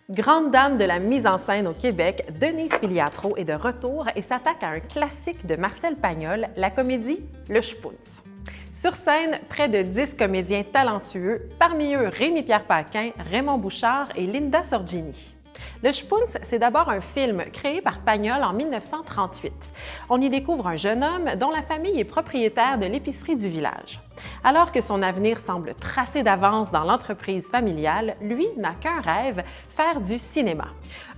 Grande dame de la mise en scène au Québec, Denise Filiatro est de retour et s'attaque à un classique de Marcel Pagnol, la comédie Le Shpoons. Sur scène, près de 10 comédiens talentueux, parmi eux Rémi-Pierre Paquin, Raymond Bouchard et Linda Sorgini. Le Shpoons, c'est d'abord un film créé par Pagnol en 1938. On y découvre un jeune homme dont la famille est propriétaire de l'épicerie du village. Alors que son avenir semble tracé d'avance dans l'entreprise familiale, lui n'a qu'un rêve, faire du cinéma.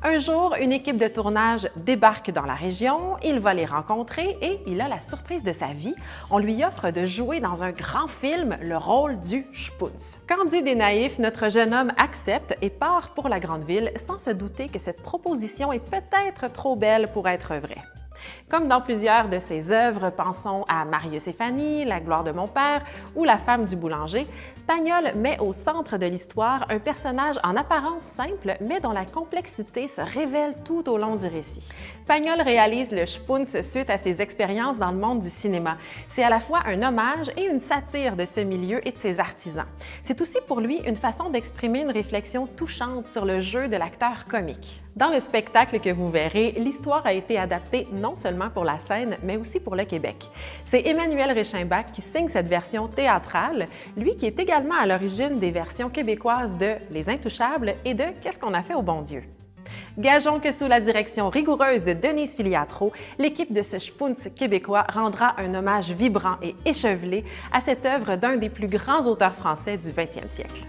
Un jour, une équipe de tournage débarque dans la région, il va les rencontrer et il a la surprise de sa vie. On lui offre de jouer dans un grand film le rôle du Shpoons. Candide et naïf, notre jeune homme accepte et part pour la grande ville sans se douter que cette proposition est peut-être trop belle pour être vraie. Comme dans plusieurs de ses œuvres, pensons à Marius et Fanny, La gloire de mon père ou La femme du boulanger, Pagnol met au centre de l'histoire un personnage en apparence simple, mais dont la complexité se révèle tout au long du récit. Pagnol réalise le Shpoons suite à ses expériences dans le monde du cinéma. C'est à la fois un hommage et une satire de ce milieu et de ses artisans. C'est aussi pour lui une façon d'exprimer une réflexion touchante sur le jeu de l'acteur comique. Dans le spectacle que vous verrez, l'histoire a été adaptée non seulement pour la scène, mais aussi pour le Québec. C'est Emmanuel Rechimbach qui signe cette version théâtrale, lui qui est également à l'origine des versions québécoises de Les Intouchables et de Qu'est-ce qu'on a fait au bon Dieu? Gageons que sous la direction rigoureuse de Denise Filiatro, l'équipe de ce Shpoons québécois rendra un hommage vibrant et échevelé à cette œuvre d'un des plus grands auteurs français du 20e siècle.